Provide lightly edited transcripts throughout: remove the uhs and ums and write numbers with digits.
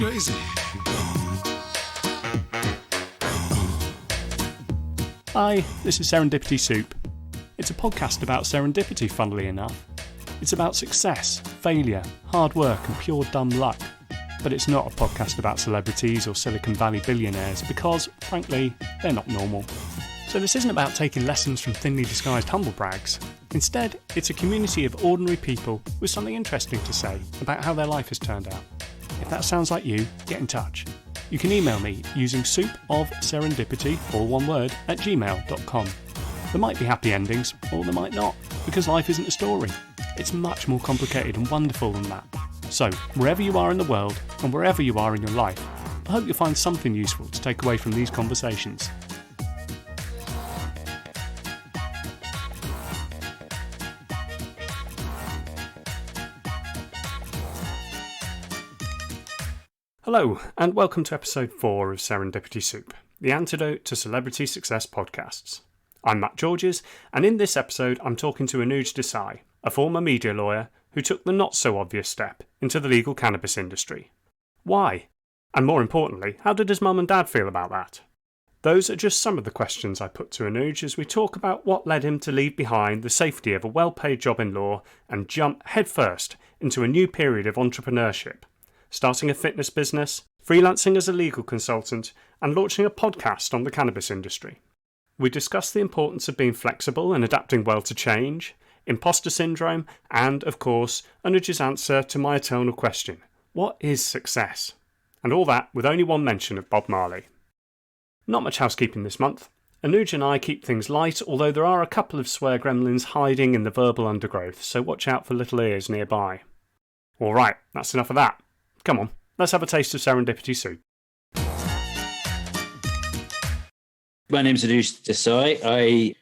crazy. Hi, this is Serendipity Soup. It's a podcast about serendipity, funnily enough. It's about success, failure, hard work and pure dumb luck. But it's not a podcast about celebrities or Silicon Valley billionaires because, frankly, they're not normal. So this isn't about taking lessons from thinly disguised humblebrags. Instead, it's a community of ordinary people with something interesting to say about how their life has turned out. If that sounds like you, get in touch. You can email me using soupofserendipity, all one word, @gmail.com. There might be happy endings, or there might not, because life isn't a story. It's much more complicated and wonderful than that. So, wherever you are in the world, and wherever you are in your life, I hope you'll find something useful to take away from these conversations. Hello, and welcome to episode 4 of Serendipity Soup, the antidote to celebrity success podcasts. I'm Matt Georges, and in this episode I'm talking to Anuj Desai, a former media lawyer who took the not-so-obvious step into the legal cannabis industry. Why? And more importantly, how did his mum and dad feel about that? Those are just some of the questions I put to Anuj as we talk about what led him to leave behind the safety of a well-paid job in law and jump headfirst into a new period of entrepreneurship, starting a fitness business, freelancing as a legal consultant, and launching a podcast on the cannabis industry. We discuss the importance of being flexible and adapting well to change, imposter syndrome, and, of course, Anuj's answer to my eternal question, what is success? And all that with only one mention of Bob Marley. Not much housekeeping this month. Anuj and I keep things light, although there are a couple of swear gremlins hiding in the verbal undergrowth, so watch out for little ears nearby. Alright, that's enough of that. Come on, let's have a taste of Serendipity Soup. My name's Anuj Desai.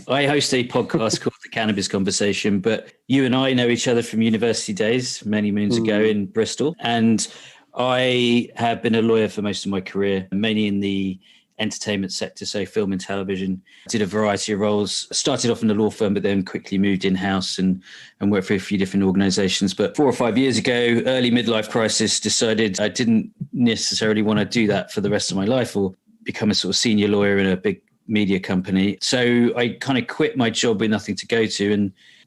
I host a podcast called The Cannabis Conversation, but you and I know each other from university days many moons ago in Bristol. And I have been a lawyer for most of my career, mainly in the entertainment sector, so film and television. Did a variety of roles. Started off in a law firm, but then quickly moved in-house and worked for a few different organizations. But 4 or 5 years ago, early midlife crisis, decided I didn't necessarily want to do that for the rest of my life or become a sort of senior lawyer in a big media company. So I kind of quit my job with nothing to go to.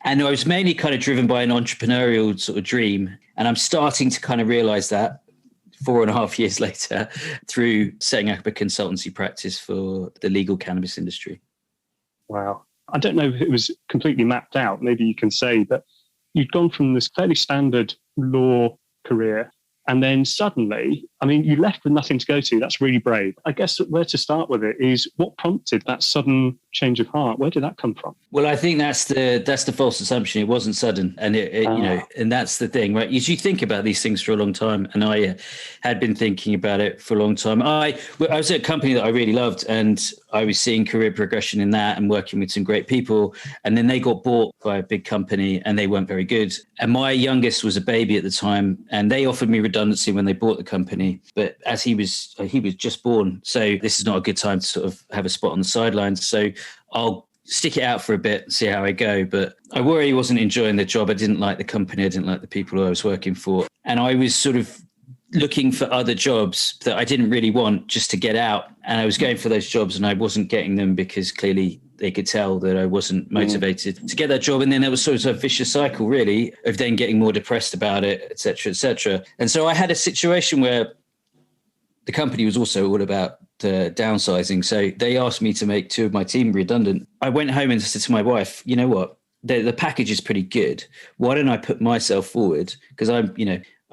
And I was mainly kind of driven by an entrepreneurial sort of dream. And I'm starting to kind of realize that 4.5 years later through setting up a consultancy practice for the legal cannabis industry. Wow. I don't know if it was completely mapped out. Maybe you can say, but you'd gone from this fairly standard law career and then suddenly, you left with nothing to go to. That's really brave. I guess where to start with it is what prompted that sudden change of heart? Where did that come from? Well, I think that's the false assumption. It wasn't sudden, and and that's the thing, right? You think about these things for a long time, and I had been thinking about it for a long time. I was at a company that I really loved, and I was seeing career progression in that and working with some great people. And then they got bought by a big company, and they weren't very good. And my youngest was a baby at the time, and they offered me redundancy when they bought the company. But as he was just born, so this is not a good time to sort of have a spot on the sidelines. So I'll stick it out for a bit and see how I go. But I worry he wasn't enjoying the job. I didn't like the company. I didn't like the people who I was working for. And I was sort of looking for other jobs that I didn't really want just to get out. And I was going for those jobs and I wasn't getting them because clearly they could tell that I wasn't motivated to get that job. And then there was sort of a vicious cycle, really, of then getting more depressed about it, et cetera, et cetera. And so I had a situation where the company was also all about downsizing. So they asked me to make 2 of my team redundant. I went home and said to my wife, you know what, the package is pretty good. Why don't I put myself forward? Because I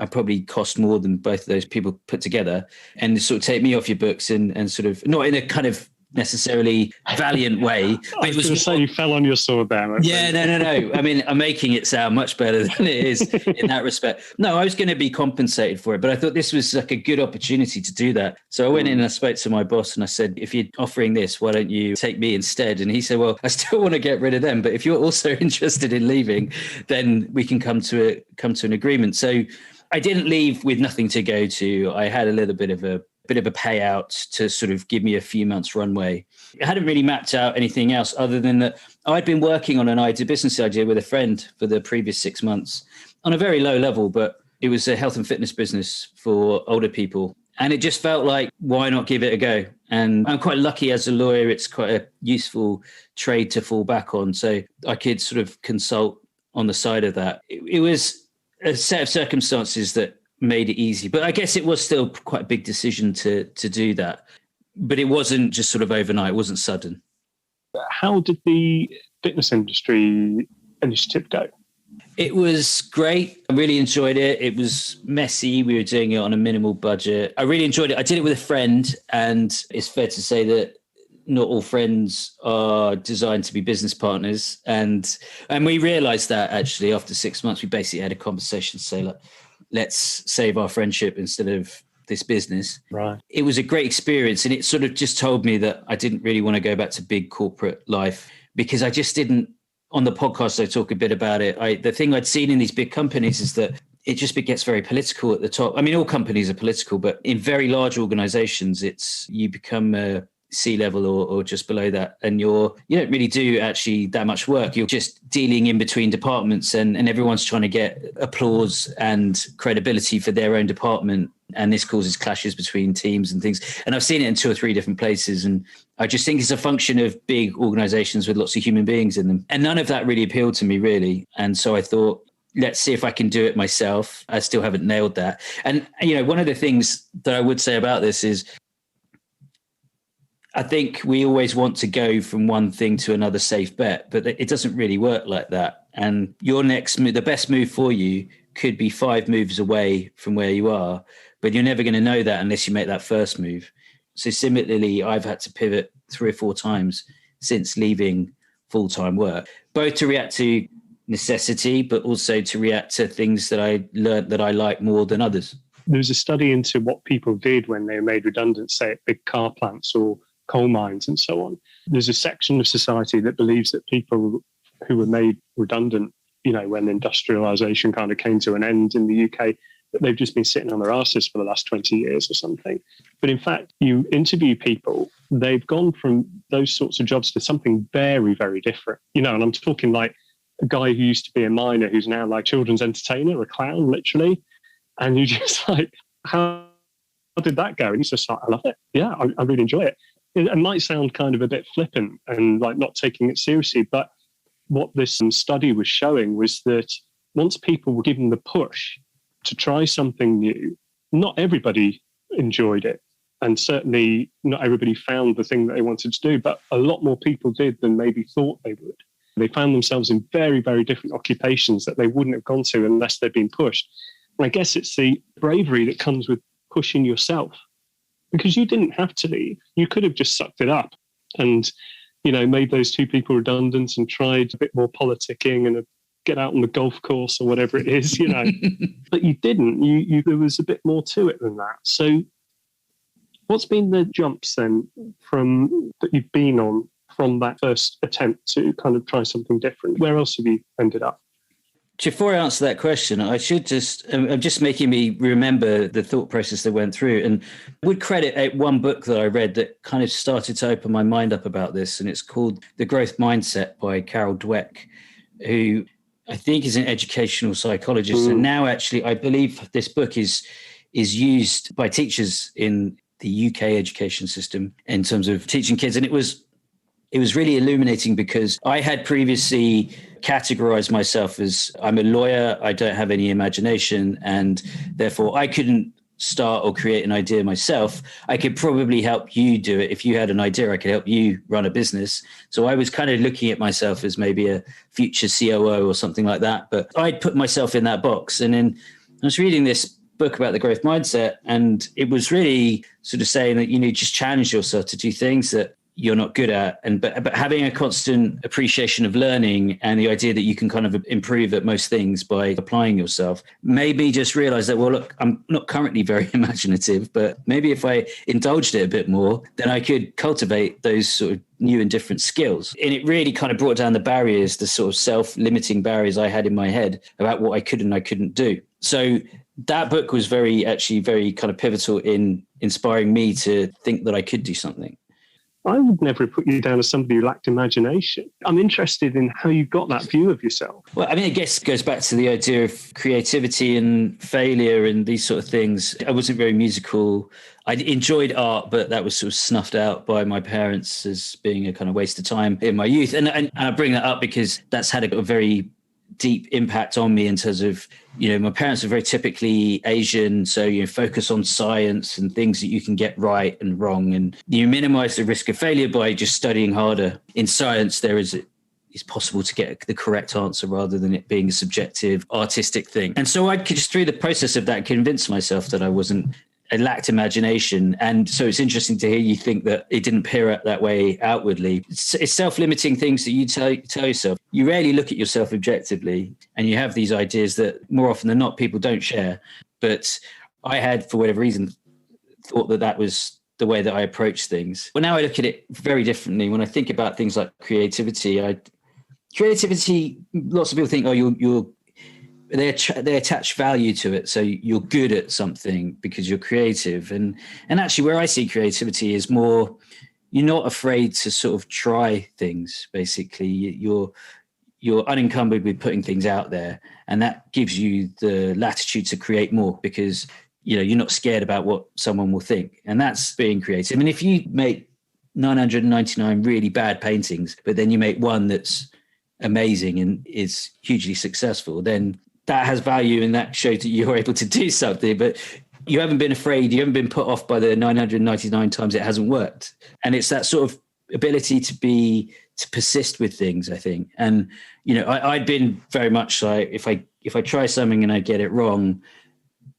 probably cost more than both of those people put together, and sort of take me off your books and sort of, not in a kind of necessarily valiant way. But it was going to say you fell on your sword there. Yeah, no. I'm making it sound much better than it is in that respect. No, I was going to be compensated for it, but I thought this was like a good opportunity to do that. So I went in and I spoke to my boss and I said, if you're offering this, why don't you take me instead? And he said, well, I still want to get rid of them, but if you're also interested in leaving, then we can come to an agreement. So I didn't leave with nothing to go to. I had a little bit of a payout to sort of give me a few months runway. I hadn't really mapped out anything else other than that I'd been working on business idea with a friend for the previous 6 months on a very low level, but It was a health and fitness business for older people. And it just felt like, why not give it a go? And I'm quite lucky as a lawyer. It's quite a useful trade to fall back on. So I could sort of consult on the side of that. It was a set of circumstances that made it easy. But I guess it was still quite a big decision to do that. But it wasn't just sort of overnight. It wasn't sudden. How did the fitness industry initiative go? It was great. I really enjoyed it. It was messy. We were doing it on a minimal budget. I really enjoyed it. I did it with a friend, and it's fair to say that not all friends are designed to be business partners. And we realized that actually after 6 months, we basically had a conversation to say, like, let's save our friendship instead of this business. Right. It was a great experience. And it sort of just told me that I didn't really want to go back to big corporate life, because I just didn't. On the podcast, I talk a bit about it. The thing I'd seen in these big companies is that it just gets very political at the top. I mean, all companies are political, but in very large organizations, you become a C-level or just below that. And you don't really do actually that much work. You're just dealing in between departments, and everyone's trying to get applause and credibility for their own department. And this causes clashes between teams and things. And I've seen it in 2 or 3 different places. And I just think it's a function of big organizations with lots of human beings in them. And none of that really appealed to me, really. And so I thought, let's see if I can do it myself. I still haven't nailed that. And, one of the things that I would say about this is, I think we always want to go from one thing to another safe bet, but it doesn't really work like that. And your next move, the best move for you could be 5 moves away from where you are, but you're never going to know that unless you make that first move. So similarly, I've had to pivot 3 or 4 times since leaving full-time work, both to react to necessity, but also to react to things that I learned that I like more than others. There was a study into what people did when they were made redundant, say at big car plants or coal mines and so on. There's a section of society that believes that people who were made redundant, when industrialization kind of came to an end in the UK, that they've just been sitting on their asses for the last 20 years or something. But in fact, you interview people, they've gone from those sorts of jobs to something very, very different. And I'm talking like a guy who used to be a miner who's now like children's entertainer, a clown, literally. And you just like, how did that go? And he's just like, I love it. Yeah, I really enjoy it. It might sound kind of a bit flippant and like not taking it seriously, but what this study was showing was that once people were given the push to try something new, not everybody enjoyed it. And certainly not everybody found the thing that they wanted to do, but a lot more people did than maybe thought they would. They found themselves in very, very different occupations that they wouldn't have gone to unless they'd been pushed. And I guess it's the bravery that comes with pushing yourself, because you didn't have to leave. You could have just sucked it up and, made those 2 people redundant and tried a bit more politicking and get out on the golf course or whatever it is, But you didn't. There was a bit more to it than that. So what's been the jumps then that you've been on from that first attempt to kind of try something different? Where else have you ended up? Before I answer that question, I'm just making me remember the thought process that went through, and I would credit one book that I read that kind of started to open my mind up about this, and it's called The Growth Mindset by Carol Dweck, who I think is an educational psychologist. And now actually, I believe this book is used by teachers in the UK education system in terms of teaching kids. And it was really illuminating, because I had previously categorized myself as, I'm a lawyer, I don't have any imagination, and therefore I couldn't start or create an idea myself. I could probably help you do it. If you had an idea, I could help you run a business. So I was kind of looking at myself as maybe a future COO or something like that. But I'd put myself in that box. And then I was reading this book about the growth mindset, and it was really sort of saying that, just challenge yourself to do things that you're not good at, but having a constant appreciation of learning and the idea that you can kind of improve at most things by applying yourself. Maybe just realize that, well, look, I'm not currently very imaginative, but maybe if I indulged it a bit more, then I could cultivate those sort of new and different skills. And it really kind of brought down the barriers, the sort of self-limiting barriers I had in my head about what I could and I couldn't do. So that book was very kind of pivotal in inspiring me to think that I could do something. I would never have put you down as somebody who lacked imagination. I'm interested in how you got that view of yourself. Well, I mean, I guess it goes back to the idea of creativity and failure and these sort of things. I wasn't very musical. I enjoyed art, but that was sort of snuffed out by my parents as being a kind of waste of time in my youth. And I bring that up because that's had a very deep impact on me in terms of, my parents are very typically Asian. So, focus on science and things that you can get right and wrong. And you minimize the risk of failure by just studying harder. In science, it's possible to get the correct answer rather than it being a subjective, artistic thing. And so I could just, through the process of that, convince myself that I lacked imagination. And so it's interesting to hear you think that it didn't appear out that way outwardly. It's self-limiting things that you tell yourself. You rarely look at yourself objectively, and you have these ideas that more often than not people don't share. But I had, for whatever reason, thought that was the way that I approach things. Well, now I look at it very differently. When I think about things like creativity, lots of people think, they attach value to it. So you're good at something because you're creative. And actually where I see creativity is more, you're not afraid to sort of try things. Basically, you're unencumbered with putting things out there. And that gives you the latitude to create more because, you're not scared about what someone will think. And that's being creative. And if you make 999 really bad paintings, but then you make one that's amazing and is hugely successful, then that has value and that shows that you're able to do something. But you haven't been afraid, you haven't been put off by the 999 times it hasn't worked. And it's that sort of ability to persist with things, I think. And I'd been very much like, if I try something and I get it wrong,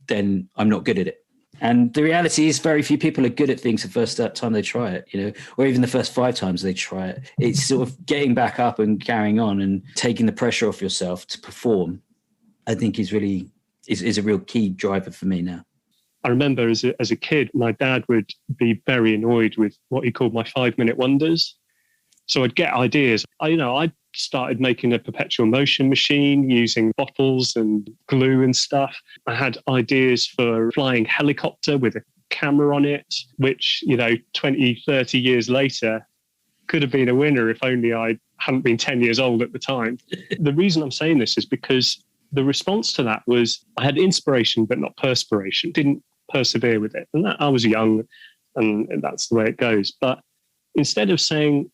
then I'm not good at it. And the reality is very few people are good at things the first time they try it, or even the first 5 times they try it. It's sort of getting back up and carrying on and taking the pressure off yourself to perform, I think is a real key driver for me now. I remember as a kid, my dad would be very annoyed with what he called my 5-minute wonders. So I'd get ideas. I started making a perpetual motion machine using bottles and glue and stuff. I had ideas for flying helicopter with a camera on it, which, 20, 30 years later could have been a winner if only I hadn't been 10 years old at the time. The reason I'm saying this is because the response to that was I had inspiration, but not perspiration, didn't persevere with it. And I was young and that's the way it goes. But instead of saying,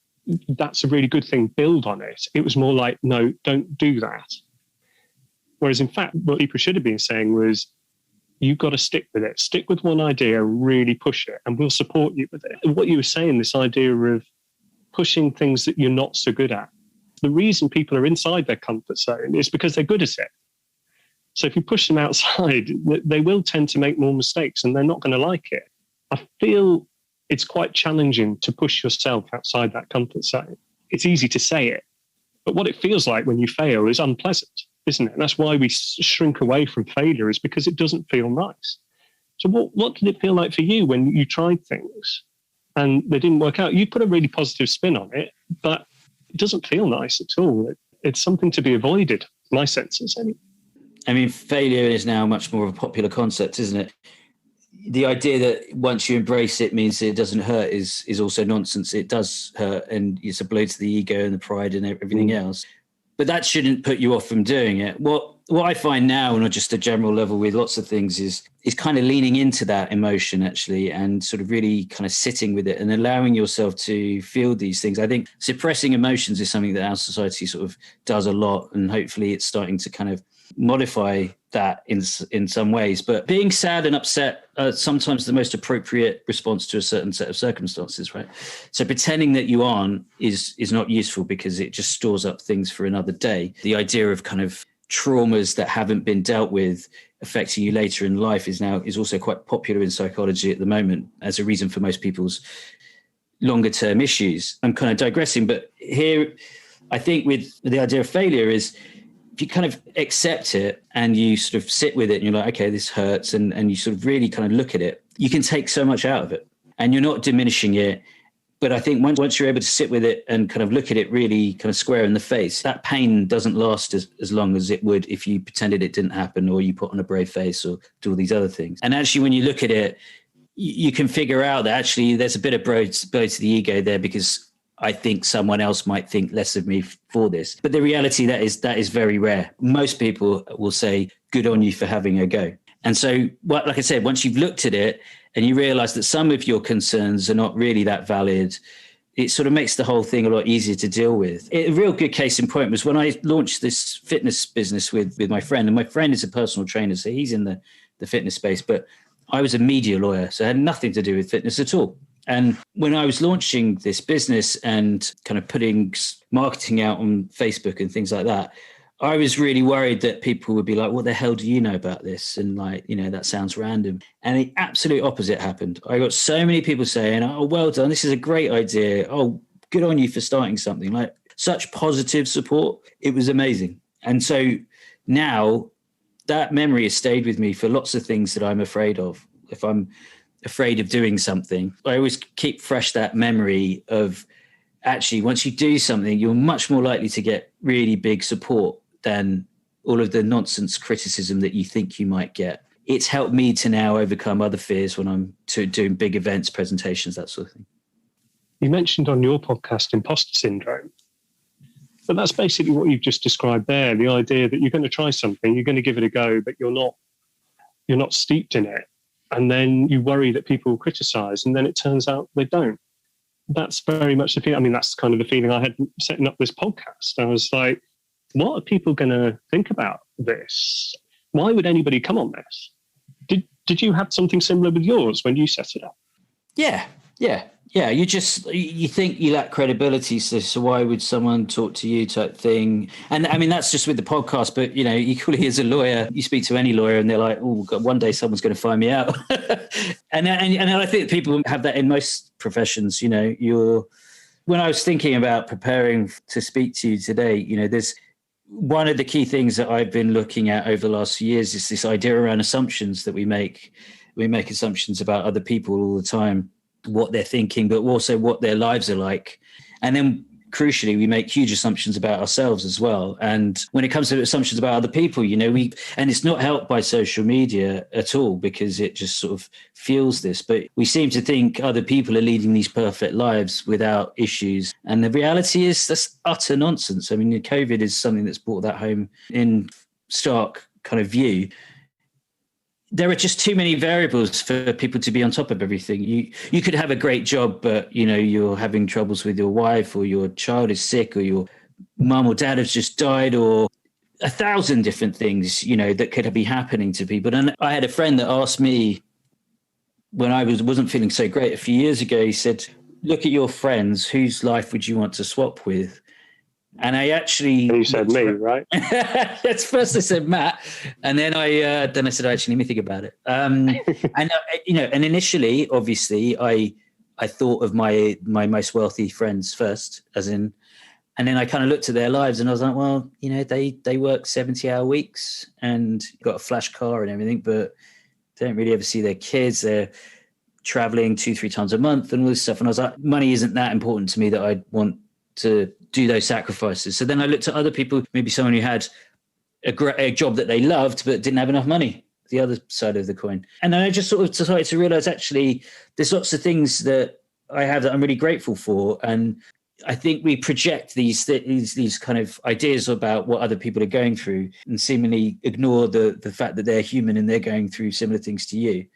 that's a really good thing, build on it, it was more like, no, don't do that. Whereas in fact, what people should have been saying was, you've got to stick with it. Stick with one idea, really push it, and we'll support you with it. And what you were saying, this idea of pushing things that you're not so good at. The reason people are inside their comfort zone is because they're good at it. So if you push them outside, they will tend to make more mistakes and they're not going to like it. I feel it's quite challenging to push yourself outside that comfort zone. It's easy to say it, but what it feels like when you fail is unpleasant, isn't it? And that's why we shrink away from failure, is because it doesn't feel nice. So what did it feel like for you when you tried things and they didn't work out? You put a really positive spin on it, but it doesn't feel nice at all. It's something to be avoided, my senses anyway. I mean, failure is now much more of a popular concept, isn't it? The idea that once you embrace it means it doesn't hurt is also nonsense. It does hurt, and it's a blow to the ego and the pride and everything else. But that shouldn't put you off from doing it. What I find now, on just a general level with lots of things, is kind of leaning into that emotion actually, and sort of really kind of sitting with it and allowing yourself to feel these things. I think suppressing emotions is something that our society sort of does a lot, and hopefully it's starting to kind of modify that in some ways. But being sad and upset are sometimes the most appropriate response to a certain set of circumstances, right? So pretending that you aren't is not useful, because it just stores up things for another day. The idea of kind of traumas that haven't been dealt with affecting you later in life is also quite popular in psychology at the moment as a reason for most people's longer term issues. I'm kind of digressing, but here I think with the idea of failure is, if you kind of accept it and you sort of sit with it and you're like, okay, this hurts, and you sort of really kind of look at it, you can take so much out of it and you're not diminishing it. But I think once you're able to sit with it and kind of look at it really kind of square in the face, that pain doesn't last as long as it would if you pretended it didn't happen, or you put on a brave face or do all these other things. And actually, when you look at it, you can figure out that actually there's a bit of blow to the ego there, because I think someone else might think less of me for this. But the reality that is very rare. Most people will say, good on you for having a go. And so, like I said, once you've looked at it and you realize that some of your concerns are not really that valid, it sort of makes the whole thing a lot easier to deal with. A real good case in point was when I launched this fitness business with my friend, and my friend is a personal trainer, so he's in the fitness space, but I was a media lawyer, so it had nothing to do with fitness at all. And when I was launching this business and kind of putting marketing out on Facebook and things like that, I was really worried that people would be like, what the hell do you know about this? And like, that sounds random. And the absolute opposite happened. I got so many people saying, oh, well done. This is a great idea. Oh, good on you for starting something. Like, such positive support. It was amazing. And so now that memory has stayed with me for lots of things that I'm afraid of. If I'm afraid of doing something, I always keep fresh that memory of, actually, once you do something, you're much more likely to get really big support than all of the nonsense criticism that you think you might get. It's helped me to now overcome other fears when I'm doing big events, presentations, that sort of thing. You mentioned on your podcast imposter syndrome, but that's basically what you've just described there. The idea that you're going to try something, you're going to give it a go, but you're not steeped in it. And then you worry that people will criticize, and then it turns out they don't. That's very much the feeling. I mean, that's kind of the feeling I had setting up this podcast. I was like, what are people going to think about this? Why would anybody come on this? Did you have something similar with yours when you set it up? Yeah. You think you lack credibility, so why would someone talk to you, type thing? And I mean, that's just with the podcast, but equally as a lawyer, you speak to any lawyer and they're like, oh God, one day someone's going to find me out. and I think people have that in most professions. When I was thinking about preparing to speak to you today, there's one of the key things that I've been looking at over the last few years is this idea around assumptions that we make. We make assumptions about other people all the time, what they're thinking, but also what their lives are like. And then crucially, we make huge assumptions about ourselves as well. And when it comes to assumptions about other people, and it's not helped by social media at all, because it just sort of fuels this. But we seem to think other people are leading these perfect lives without issues. And the reality is that's utter nonsense. I mean, COVID is something that's brought that home in stark kind of view. There are just too many variables for people to be on top of everything. You could have a great job, but you're having troubles with your wife, or your child is sick, or your mum or dad has just died, or 1,000 different things, that could be happening to people. And I had a friend that asked me when I wasn't feeling so great a few years ago. He said, look at your friends, whose life would you want to swap with? And I actually... And you said me, right? That's first I said Matt, and then I said, actually, let me think about it. And initially, obviously, I thought of my most wealthy friends first, and then I kind of looked at their lives, and I was like, well, they work 70-hour weeks and got a flash car and everything, but they don't really ever see their kids. They're traveling 2-3 times a month and all this stuff. And I was like, money isn't that important to me that I'd want to do those sacrifices. So then I looked at other people, maybe someone who had a job that they loved but didn't have enough money, the other side of the coin. And then I just sort of decided to realize, actually, there's lots of things that I have that I'm really grateful for. And I think we project these kind of ideas about what other people are going through and seemingly ignore the fact that they're human and they're going through similar things to you.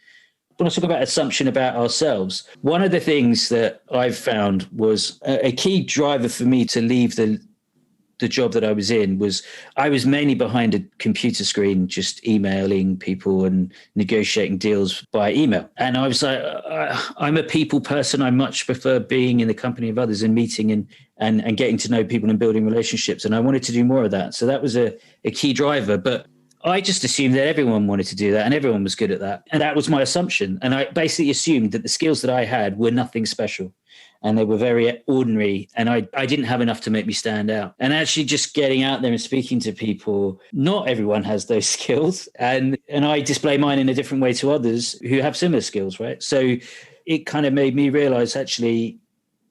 When I talk about assumption about ourselves, one of the things that I've found was a key driver for me to leave the job that I was in was I was mainly behind a computer screen, just emailing people and negotiating deals by email. And I was like, I'm a people person. I much prefer being in the company of others and meeting and getting to know people and building relationships. And I wanted to do more of that. So that was a key driver. But I just assumed that everyone wanted to do that and everyone was good at that. And that was my assumption. And I basically assumed that the skills that I had were nothing special and they were very ordinary. And I didn't have enough to make me stand out. And actually just getting out there and speaking to people, not everyone has those skills. And I display mine in a different way to others who have similar skills, right? So it kind of made me realize, actually,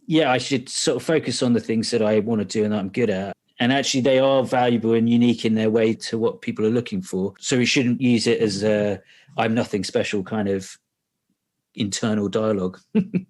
yeah, I should sort of focus on the things that I want to do and that I'm good at. And actually, they are valuable and unique in their way to what people are looking for. So we shouldn't use it as a I'm nothing special kind of internal dialogue.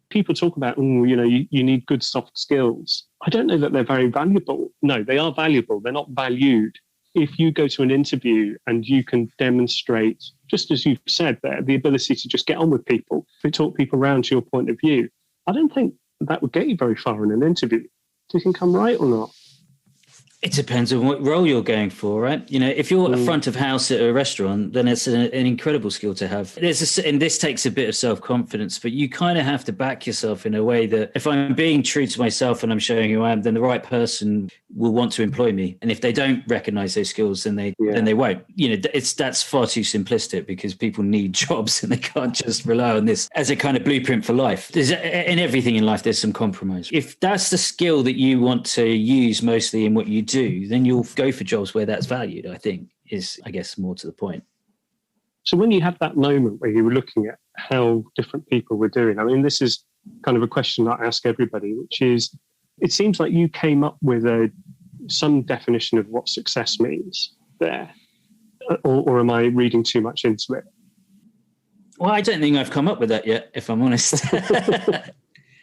People talk about, you need good soft skills. I don't know that they're very valuable. No, they are valuable. They're not valued. If you go to an interview and you can demonstrate, just as you've said there, the ability to just get on with people, to talk people around to your point of view, I don't think that would get you very far in an interview. Do you think I'm right or not? It depends on what role you're going for, right? If you're a front of house at a restaurant, then it's an incredible skill to have. And this takes a bit of self-confidence, but you kind of have to back yourself in a way that if I'm being true to myself and I'm showing who I am, then the right person will want to employ me. And if they don't recognize those skills, then they won't. That's far too simplistic, because people need jobs and they can't just rely on this as a kind of blueprint for life. In everything in life, there's some compromise. If that's the skill that you want to use mostly in what you do, then you'll go for jobs where that's valued, I think, is, I guess, more to the point. So when you had that moment where you were looking at how different people were doing, I mean, this is kind of a question that I ask everybody, which is, it seems like you came up with some definition of what success means there, or am I reading too much into it? Well, I don't think I've come up with that yet, if I'm honest.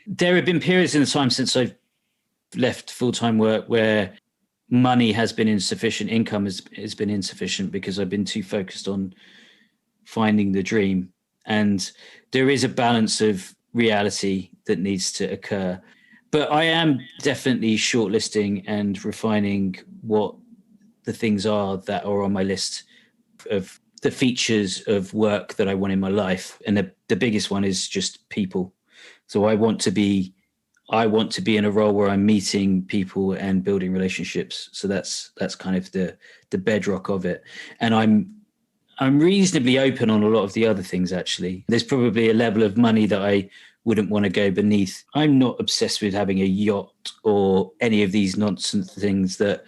There have been periods in the time since I've left full-time work where money has been insufficient, income has been insufficient, because I've been too focused on finding the dream. And there is a balance of reality that needs to occur. But I am definitely shortlisting and refining what the things are that are on my list of the features of work that I want in my life. And the biggest one is just people. So I want to be in a role where I'm meeting people and building relationships. So that's kind of the bedrock of it. And I'm reasonably open on a lot of the other things, actually. There's probably a level of money that I wouldn't want to go beneath. I'm not obsessed with having a yacht or any of these nonsense things that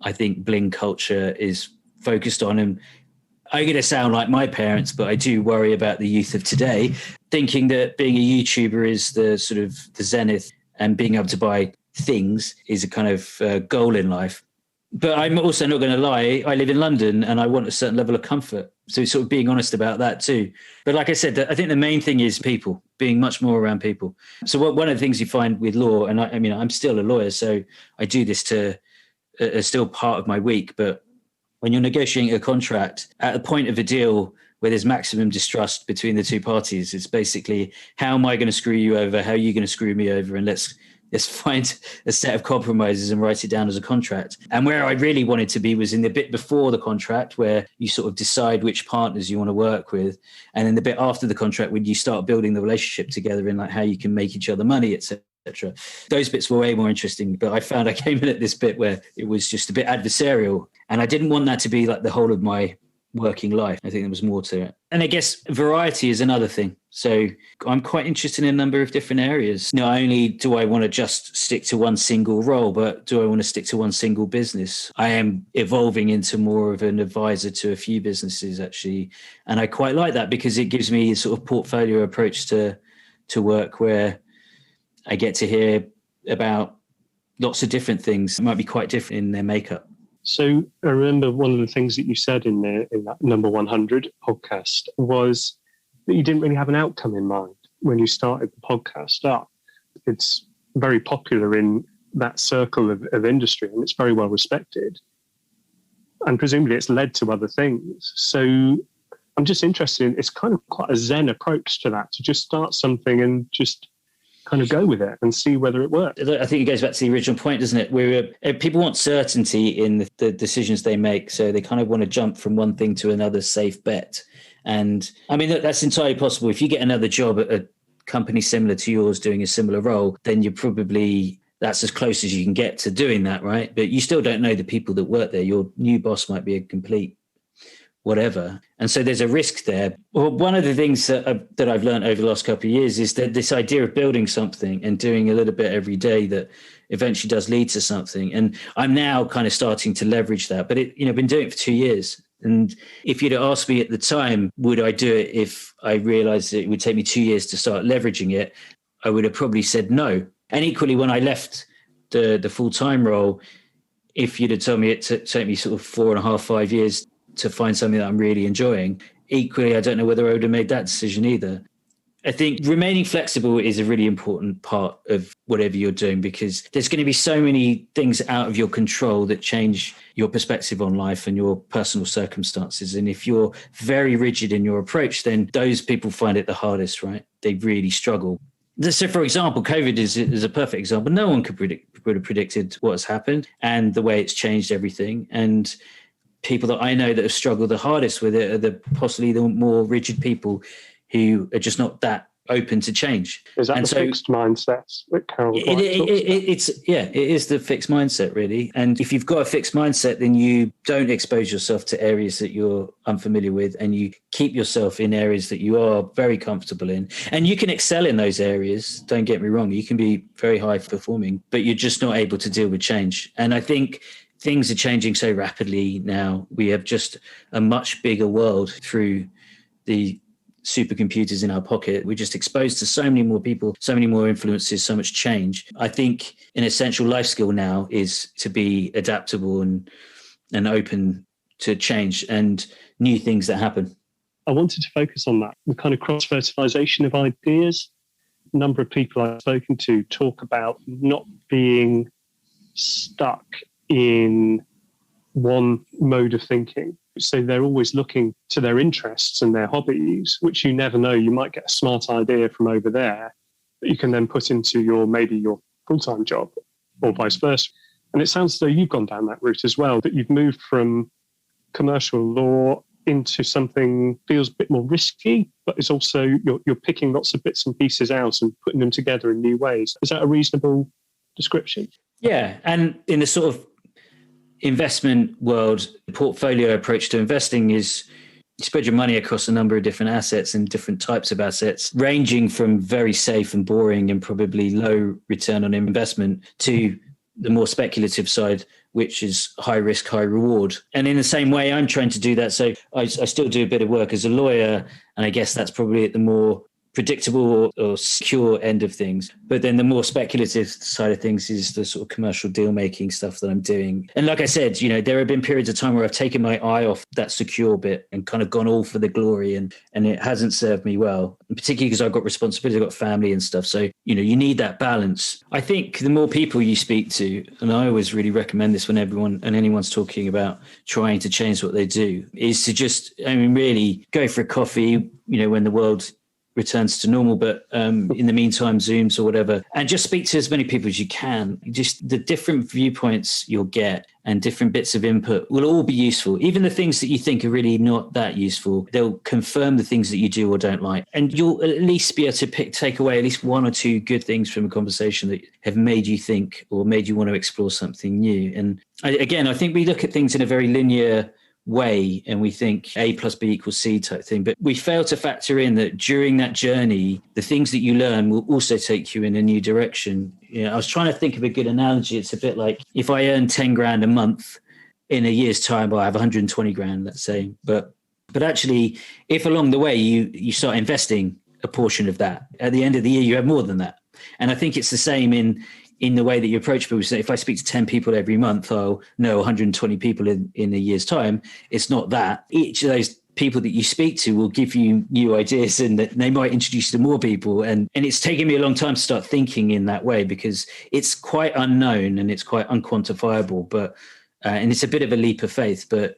I think bling culture is focused on. And I'm going to sound like my parents, but I do worry about the youth of today, thinking that being a YouTuber is the sort of the zenith, and being able to buy things is a kind of goal in life. But I'm also not going to lie, I live in London and I want a certain level of comfort. So sort of being honest about that too. But like I said, I think the main thing is people, being much more around people. So one of the things you find with law, and I mean, I'm still a lawyer, so I do this as still part of my week. But when you're negotiating a contract at the point of a deal where there's maximum distrust between the two parties, it's basically, how am I going to screw you over? How are you going to screw me over? And let's find a set of compromises and write it down as a contract. And where I really wanted to be was in the bit before the contract, where you sort of decide which partners you want to work with. And in the bit after the contract, when you start building the relationship together in like how you can make each other money, etc. Those bits were way more interesting. But I found I came in at this bit where it was just a bit adversarial. And I didn't want that to be like the whole of my working life. I think there was more to it. And I guess variety is another thing. So I'm quite interested in a number of different areas. Not only do I want to just stick to one single role, but do I want to stick to one single business? I am evolving into more of an advisor to a few businesses, actually. And I quite like that, because it gives me a sort of portfolio approach to work, where I get to hear about lots of different things. It might be quite different in their makeup. So I remember one of the things that you said in that number 100 podcast was that you didn't really have an outcome in mind when you started the podcast up. It's very popular in that circle of industry, and it's very well respected. And presumably it's led to other things. So I'm just interested in, it's kind of quite a Zen approach to that, to just start something and just kind of go with it and see whether it works. I think it goes back to the original point, doesn't it? Where people want certainty in the decisions they make. So they kind of want to jump from one thing to another safe bet. And I mean, that's entirely possible. If you get another job at a company similar to yours doing a similar role, then you're probably, that's as close as you can get to doing that, right? But you still don't know the people that work there. Your new boss might be a complete whatever. And so there's a risk there. Well, one of the things that I've learned over the last couple of years is that this idea of building something and doing a little bit every day that eventually does lead to something. And I'm now kind of starting to leverage that, but I've been doing it for 2 years. And if you'd asked me at the time, would I do it if I realized it would take me 2 years to start leveraging it, I would have probably said no. And equally, when I left the full-time role, if you'd have told me it took me sort of 4.5, 5 years to find something that I'm really enjoying, equally, I don't know whether I would have made that decision either. I think remaining flexible is a really important part of whatever you're doing, because there's going to be so many things out of your control that change your perspective on life and your personal circumstances. And if you're very rigid in your approach, then those people find it the hardest, right? They really struggle. So, for example, COVID is a perfect example. No one would have predicted what has happened and the way it's changed everything. And people that I know that have struggled the hardest with it are possibly the more rigid people who are just not that open to change. Is that fixed mindsets that Carol it is the fixed mindset, really. And if you've got a fixed mindset, then you don't expose yourself to areas that you're unfamiliar with, and you keep yourself in areas that you are very comfortable in. And you can excel in those areas, don't get me wrong. You can be very high performing, but you're just not able to deal with change. And I think things are changing so rapidly now. We have just a much bigger world through the supercomputers in our pocket. We're just exposed to so many more people, so many more influences, so much change. I think an essential life skill now is to be adaptable and open to change and new things that happen. I wanted to focus on that, the kind of cross-fertilization of ideas. A number of people I've spoken to talk about not being stuck in one mode of thinking. So they're always looking to their interests and their hobbies, which you never know. You might get a smart idea from over there that you can then put into maybe your full-time job or vice versa. And it sounds as though you've gone down that route as well, that you've moved from commercial law into something feels a bit more risky, but it's also you're picking lots of bits and pieces out and putting them together in new ways. Is that a reasonable description? Yeah. And in the sort of investment world, the portfolio approach to investing is you spread your money across a number of different assets and different types of assets, ranging from very safe and boring and probably low return on investment to the more speculative side, which is high risk, high reward. And in the same way, I'm trying to do that. So I still do a bit of work as a lawyer, and I guess that's probably at the more predictable or secure end of things. But then the more speculative side of things is the sort of commercial deal making stuff that I'm doing. And like I said, there have been periods of time where I've taken my eye off that secure bit and kind of gone all for the glory, and it hasn't served me well, and particularly because I've got responsibility, I've got family and stuff. So, you need that balance. I think the more people you speak to, and I always really recommend this when anyone's talking about trying to change what they do, is to just, really go for a coffee, when the world returns to normal, but in the meantime, Zooms or whatever, and just speak to as many people as you can. Just the different viewpoints you'll get and different bits of input will all be useful. Even the things that you think are really not that useful, they'll confirm the things that you do or don't like. And you'll at least be able to take away at least one or two good things from a conversation that have made you think or made you want to explore something new. And I think we look at things in a very linear way, and we think A plus B equals C type thing, but we fail to factor in that during that journey, the things that you learn will also take you in a new direction. I was trying to think of a good analogy. It's a bit like if I earn 10 grand a month, in a year's time, I have 120 grand, let's say. But actually, if along the way you start investing a portion of that, at the end of the year, you have more than that. And I think it's the same in the way that you approach people. So if I speak to 10 people every month, I'll know 120 people in a year's time. It's not that. Each of those people that you speak to will give you new ideas, and that they might introduce you to more people. And it's taken me a long time to start thinking in that way, because it's quite unknown and it's quite unquantifiable, but and it's a bit of a leap of faith. But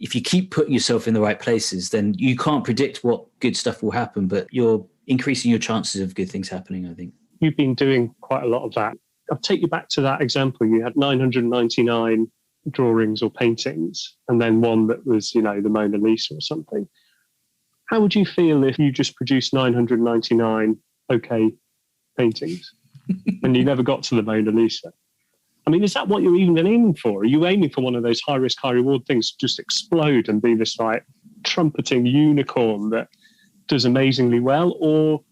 if you keep putting yourself in the right places, then you can't predict what good stuff will happen, but you're increasing your chances of good things happening, I think. You've been doing quite a lot of that. I'll take you back to that example. You had 999 drawings or paintings, and then one that was, the Mona Lisa or something. How would you feel if you just produced 999 okay paintings and you never got to the Mona Lisa? I mean, is that what you're even aiming for? Are you aiming for one of those high risk, high reward things to just explode and be this like trumpeting unicorn that does amazingly well, or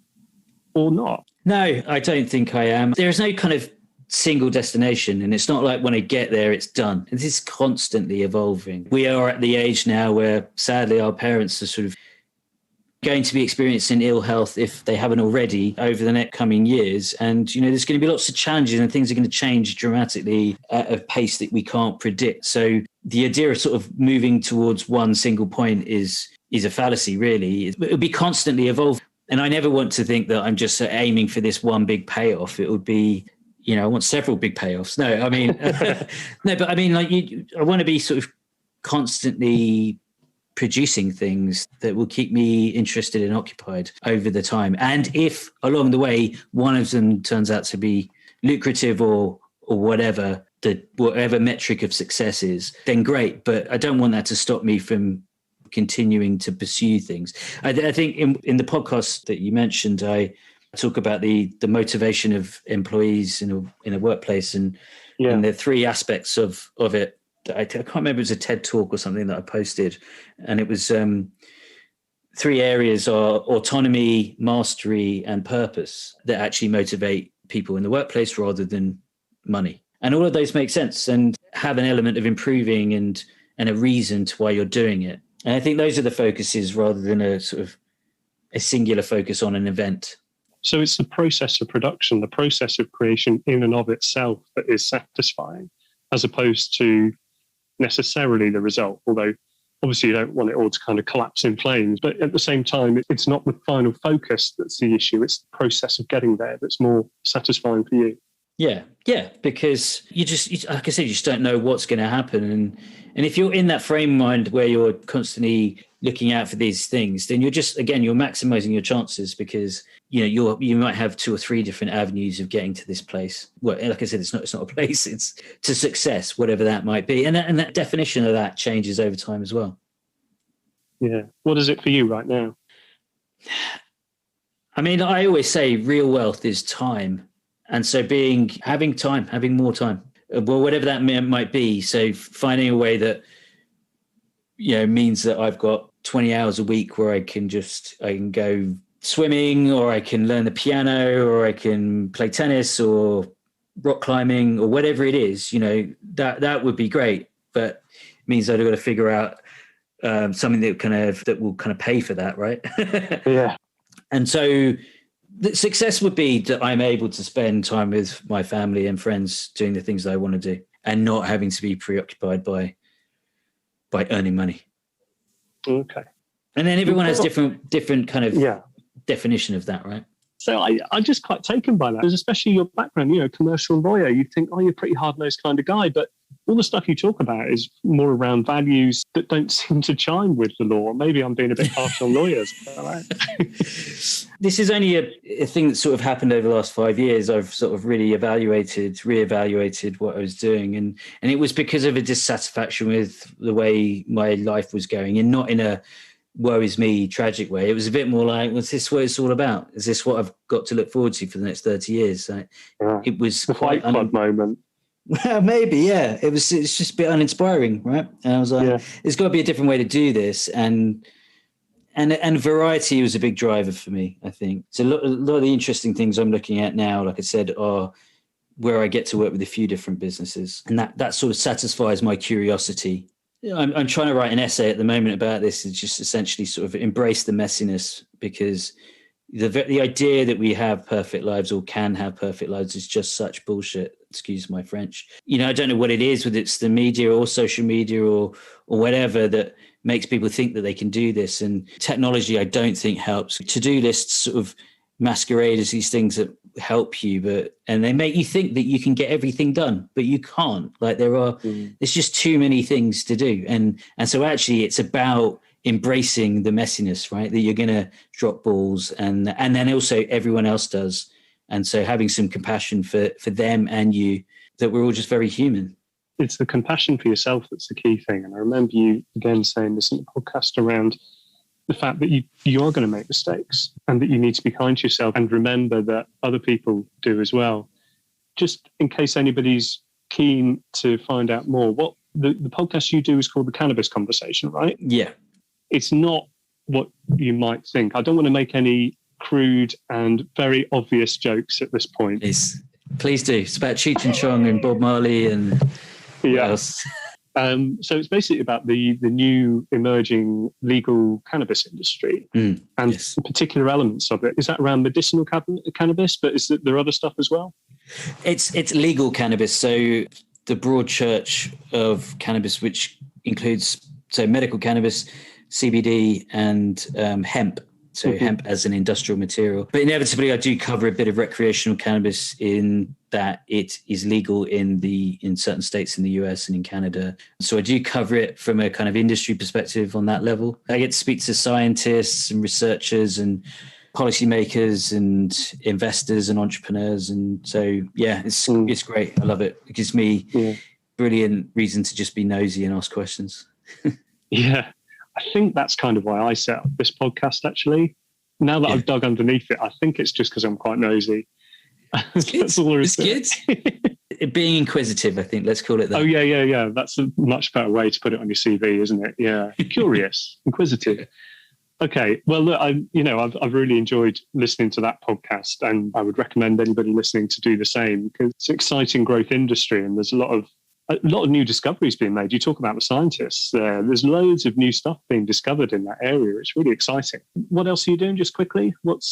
not? No, I don't think I am. There is no kind of single destination, and it's not like when I get there, it's done. It is constantly evolving. We are at the age now where sadly our parents are sort of going to be experiencing ill health, if they haven't already, over the next coming years. And, there's going to be lots of challenges, and things are going to change dramatically at a pace that we can't predict. So the idea of sort of moving towards one single point is a fallacy, really. It'll be constantly evolving. And I never want to think that I'm just aiming for this one big payoff. It would be, I want several big payoffs. No, I mean, no, but I mean, like I want to be sort of constantly producing things that will keep me interested and occupied over the time. And if along the way, one of them turns out to be lucrative or whatever, whatever metric of success is, then great. But I don't want that to stop me from continuing to pursue things. I think in the podcast that you mentioned, I talk about the motivation of employees in a workplace and the three aspects of it. I can't remember, it was a TED talk or something that I posted, and it was three areas are autonomy, mastery, and purpose that actually motivate people in the workplace rather than money. And all of those make sense and have an element of improving and a reason to why you're doing it. And I think those are the focuses rather than a sort of a singular focus on an event. So it's the process of production, the process of creation in and of itself that is satisfying, as opposed to necessarily the result, although obviously you don't want it all to kind of collapse in flames. But at the same time, it's not the final focus that's the issue. It's the process of getting there that's more satisfying for you. Yeah, because you like I said, you just don't know what's going to happen. And if you're in that frame of mind where you're constantly looking out for these things, then you're maximizing your chances because, you might have 2 or 3 different avenues of getting to this place. Well, like I said, it's not a place, it's to success, whatever that might be. And that definition of that changes over time as well. Yeah. What is it for you right now? I mean, I always say real wealth is time. And so having more time, well, whatever that might be. So finding a way that, means that I've got 20 hours a week where I can go swimming, or I can learn the piano, or I can play tennis or rock climbing or whatever it is, that would be great. But it means that I've got to figure out something that will kind of pay for that. Right. Yeah. And so the success would be that I'm able to spend time with my family and friends doing the things that I want to do and not having to be preoccupied by earning money. Okay. And then everyone has different kind of definition of that, right? So I'm just quite taken by that, especially your background, commercial lawyer. You'd think, you're a pretty hard-nosed kind of guy, but all the stuff you talk about is more around values that don't seem to chime with the law. Maybe I'm being a bit harsh on lawyers. This is only a thing that sort of happened over the last 5 years. I've sort of really reevaluated what I was doing. And it was because of a dissatisfaction with the way my life was going, and not in a woe is me tragic way. It was a bit more like, was this what it's all about? Is this what I've got to look forward to for the next 30 years? It was the quite Fight Club moment. Well, maybe, yeah. It's just a bit uninspiring, right? And I was like, there's got to be a different way to do this. And variety was a big driver for me, I think. So a lot of the interesting things I'm looking at now, like I said, are where I get to work with a few different businesses. And that sort of satisfies my curiosity. I'm trying to write an essay at the moment about this. It's just essentially sort of embrace the messiness, because the idea that we have perfect lives or can have perfect lives is just such bullshit. Excuse my French. I don't know what it is, whether it's the media or social media or whatever, that makes people think that they can do this. And technology, I don't think helps. To-do lists sort of masquerade as these things that help you, and they make you think that you can get everything done, but you can't. Like there's just too many things to do. And so actually it's about embracing the messiness, right? That you're going to drop balls and then also everyone else does. And so having some compassion for them and you, that we're all just very human. It's the compassion for yourself that's the key thing. And I remember you again saying this in the podcast around the fact that you are going to make mistakes and that you need to be kind to yourself and remember that other people do as well. Just in case anybody's keen to find out more, what the podcast you do is called The Cannabis Conversation, right? Yeah. It's not what you might think. I don't want to make any crude and very obvious jokes at this point. Please do. It's about Cheech and Chong and Bob Marley and what else? So it's basically about the new emerging legal cannabis industry and particular elements of it. Is that around medicinal cannabis, but is there other stuff as well? It's legal cannabis. So the broad church of cannabis, which includes medical cannabis, CBD and hemp. So hemp as an industrial material. But inevitably, I do cover a bit of recreational cannabis in that it is legal in certain states in the US and in Canada. So I do cover it from a kind of industry perspective on that level. I get to speak to scientists and researchers and policymakers and investors and entrepreneurs. And so, yeah, it's great. I love it. It gives me brilliant reason to just be nosy and ask questions. Yeah. I think that's kind of why I set up this podcast, actually. Now that I've dug underneath it, I think it's just because I'm quite nosy. That's all there is. It's good. Being inquisitive, I think. Let's call it that. Oh, yeah. That's a much better way to put it on your CV, isn't it? Yeah. Curious, inquisitive. Okay. Well, look, I've really enjoyed listening to that podcast, and I would recommend anybody listening to do the same, because it's an exciting growth industry, and there's a lot of new discoveries being made. You talk about the scientists there. There's loads of new stuff being discovered in that area. It's really exciting. What else are you doing, just quickly? What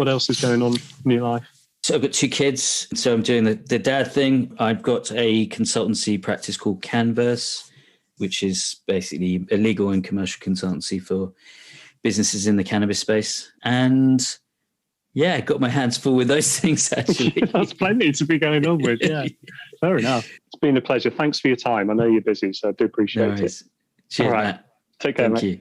else is going on in your life? So I've got 2 kids. So I'm doing the dad thing. I've got a consultancy practice called Canvas, which is basically a legal and commercial consultancy for businesses in the cannabis space. And yeah, got my hands full with those things, actually. That's plenty to be going on with. Yeah, fair enough. It's been a pleasure. Thanks for your time. I know you're busy, so I do appreciate it. Cheers, all right. Matt. Take care, Thank mate. you.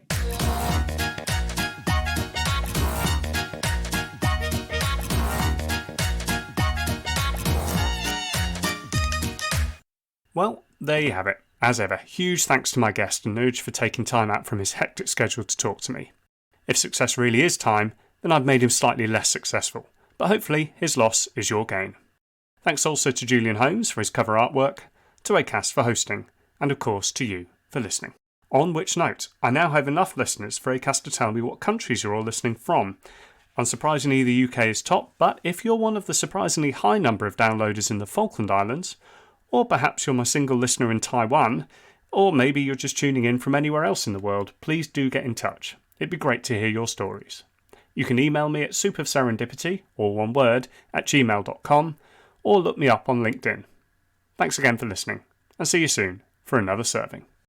Well, there you have it. As ever, huge thanks to my guest Anuj for taking time out from his hectic schedule to talk to me. If success really is time, then I've made him slightly less successful, but hopefully his loss is your gain. Thanks also to Julian Holmes for his cover artwork, to Acast for hosting, and of course to you for listening. On which note, I now have enough listeners for Acast to tell me what countries you're all listening from. Unsurprisingly, the UK is top, but if you're one of the surprisingly high number of downloaders in the Falkland Islands, or perhaps you're my single listener in Taiwan, or maybe you're just tuning in from anywhere else in the world, please do get in touch. It'd be great to hear your stories. You can email me at soupofserendipity, all one word, @gmail.com, or look me up on LinkedIn. Thanks again for listening, and see you soon for another serving.